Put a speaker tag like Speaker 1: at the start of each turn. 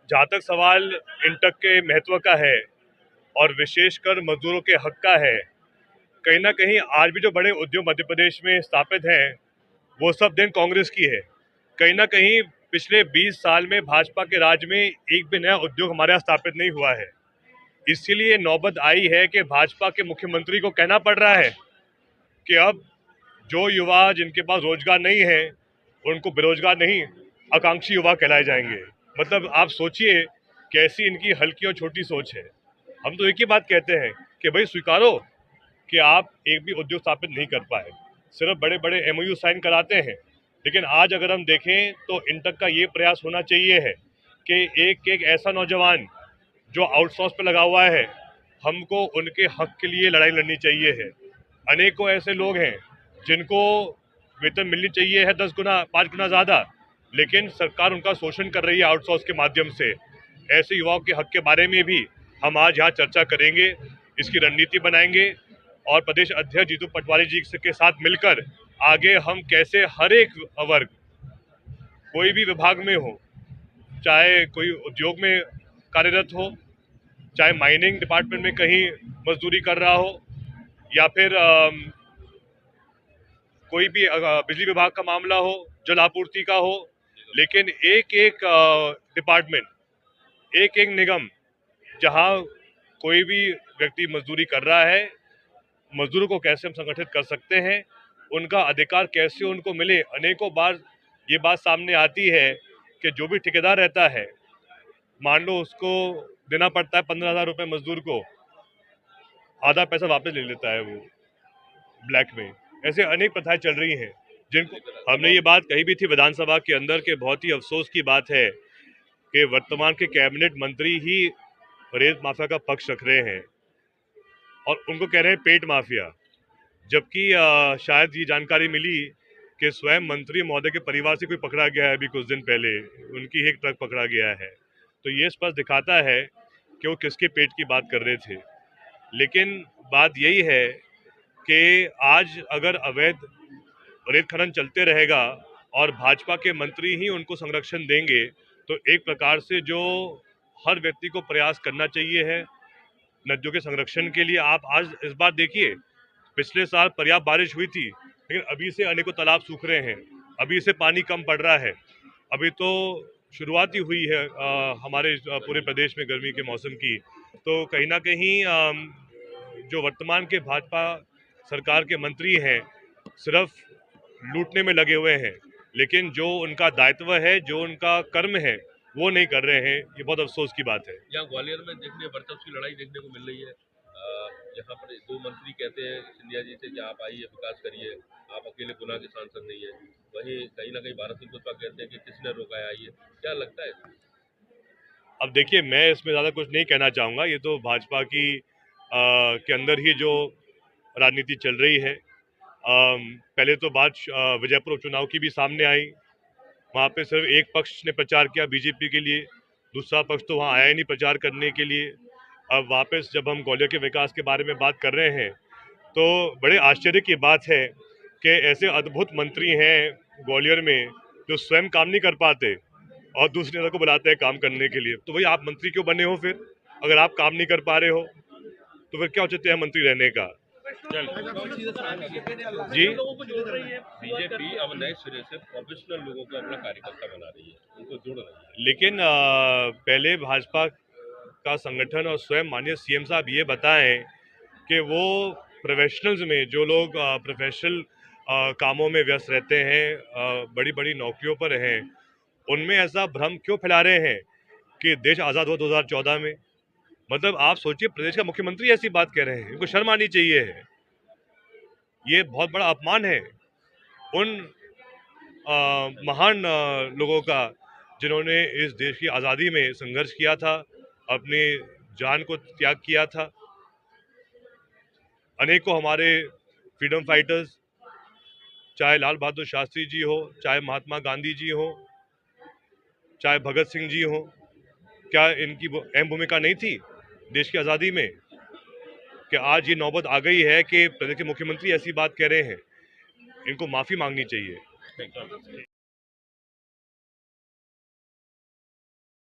Speaker 1: जहाँ तक सवाल इंटक के महत्व का है और विशेषकर मजदूरों के हक का है, कहीं ना कहीं आज भी जो बड़े उद्योग मध्य प्रदेश में स्थापित हैं वो सब देन कांग्रेस की है। कहीं ना कहीं पिछले 20 साल में भाजपा के राज में एक भी नया उद्योग हमारे यहाँ स्थापित नहीं हुआ है। इसीलिए नौबत आई है कि भाजपा के मुख्यमंत्री को कहना पड़ रहा है कि अब जो युवा जिनके पास रोजगार नहीं है उनको बेरोजगार नहीं, आकांक्षी युवा कहलाए जाएंगे। मतलब आप सोचिए कैसी इनकी हल्की और छोटी सोच है। हम तो एक ही बात कहते हैं कि भाई स्वीकारो कि आप एक भी उद्योग स्थापित नहीं कर पाए, सिर्फ बड़े बड़े एमओयू साइन कराते हैं। लेकिन आज अगर हम देखें तो इंटक का ये प्रयास होना चाहिए है कि एक एक ऐसा नौजवान जो आउटसोर्स पे लगा हुआ है, हमको उनके हक के लिए लड़ाई लड़नी चाहिए है। अनेकों ऐसे लोग हैं जिनको वेतन मिलनी चाहिए है 10 गुना 5 गुना ज़्यादा, लेकिन सरकार उनका शोषण कर रही है आउटसोर्स के माध्यम से। ऐसे युवाओं के हक के बारे में भी हम आज यहाँ चर्चा करेंगे, इसकी रणनीति बनाएंगे और प्रदेश अध्यक्ष जीतू पटवारी जी के साथ मिलकर आगे हम कैसे हर एक वर्ग, कोई भी विभाग में हो, चाहे कोई उद्योग में कार्यरत हो, चाहे माइनिंग डिपार्टमेंट में कहीं मजदूरी कर रहा हो, या फिर कोई भी बिजली विभाग का मामला हो, जल आपूर्ति का हो, लेकिन एक एक डिपार्टमेंट, एक एक निगम जहां कोई भी व्यक्ति मजदूरी कर रहा है, मजदूरों को कैसे हम संगठित कर सकते हैं, उनका अधिकार कैसे उनको मिले। अनेकों बार ये बात सामने आती है कि जो भी ठेकेदार रहता है, मान लो उसको देना पड़ता है 15,000 रुपये मजदूर को, आधा पैसा वापस ले लेता है वो ब्लैक में। ऐसे अनेक प्रथाएं चल रही हैं जिनको हमने ये बात कही भी थी विधानसभा के अंदर के बहुत ही अफसोस की बात है कि वर्तमान के कैबिनेट मंत्री ही रेत माफिया का पक्ष रख रहे हैं और उनको कह रहे हैं पेट माफिया, जबकि शायद ये जानकारी मिली कि स्वयं मंत्री महोदय के परिवार से कोई पकड़ा गया है अभी कुछ दिन पहले, उनकी एक ट्रक पकड़ा गया है। तो ये स्पष्ट दिखाता है कि वो किसके पेट की बात कर रहे थे। लेकिन बात यही है कि आज अगर अवैध रेत खनन चलते रहेगा और भाजपा के मंत्री ही उनको संरक्षण देंगे, तो एक प्रकार से जो हर व्यक्ति को प्रयास करना चाहिए है नदियों के संरक्षण के लिए। आप आज इस बार देखिए, पिछले साल पर्याप्त बारिश हुई थी, लेकिन अभी से अनेकों तालाब सूख रहे हैं, अभी से पानी कम पड़ रहा है। अभी तो शुरुआत ही हुई है हमारे पूरे प्रदेश में गर्मी के मौसम की। तो कहीं ना कहीं जो वर्तमान के भाजपा सरकार के मंत्री हैं सिर्फ लूटने में लगे हुए हैं, लेकिन जो उनका दायित्व है, जो उनका कर्म है, वो नहीं कर रहे हैं। ये बहुत अफसोस की बात है।
Speaker 2: यहाँ ग्वालियर में देखने वर्चस्व की लड़ाई देखने को मिल रही है। यहाँ पर दो मंत्री कहते हैं सिंधिया जी से कि आप आइए विकास करिए, आप अकेले गुना के सांसद नहीं है। वहीं कहीं ना कहीं भारत सिंह पुष्पा कहते हैं कि किसने रोका है, आइए। क्या लगता है?
Speaker 1: अब देखिए, मैं इसमें ज़्यादा कुछ नहीं कहना चाहूँगा। ये तो भाजपा की के अंदर ही जो राजनीति चल रही है। पहले तो बात विजयपुर उपचुनाव की भी सामने आई। वहाँ पे सिर्फ एक पक्ष ने प्रचार किया बीजेपी के लिए, दूसरा पक्ष तो वहाँ आया ही नहीं प्रचार करने के लिए। अब वापस जब हम ग्वालियर के विकास के बारे में बात कर रहे हैं, तो बड़े आश्चर्य की बात है कि ऐसे अद्भुत मंत्री हैं ग्वालियर में जो स्वयं काम नहीं कर पाते और दूसरे लोगों को बुलाते हैं काम करने के लिए। तो भाई आप मंत्री क्यों बने हो फिर? अगर आप काम नहीं कर पा रहे हो तो फिर क्या औचित्य है मंत्री रहने का? जी,
Speaker 2: बीजेपी अब नए सिरे से प्रोफेशनल लोगों को अपना कार्यकर्ता बना रही है, उनको जोड़ रही है।
Speaker 1: लेकिन पहले भाजपा का संगठन और स्वयं माननीय सीएम साहब ये बताएं कि वो प्रोफेशनल्स में जो लोग प्रोफेशनल कामों में व्यस्त रहते हैं, बड़ी बड़ी नौकरियों पर हैं, उनमें ऐसा भ्रम क्यों फैला रहे हैं कि देश आज़ाद हुआ 2014 में। मतलब आप सोचिए, प्रदेश का मुख्यमंत्री ऐसी बात कह रहे हैं, इनको शर्म आनी चाहिए है। ये बहुत बड़ा अपमान है उन महान लोगों का जिन्होंने इस देश की आज़ादी में संघर्ष किया था, अपनी जान को त्याग किया था। अनेकों हमारे फ्रीडम फाइटर्स, चाहे लाल बहादुर शास्त्री जी हो, चाहे महात्मा गांधी जी हो, चाहे भगत सिंह जी हो, क्या इनकी अहम भूमिका नहीं थी देश की आज़ादी में? कि आज ये नौबत आ गई है कि प्रदेश के मुख्यमंत्री ऐसी बात कह रहे हैं, इनको माफ़ी मांगनी चाहिए।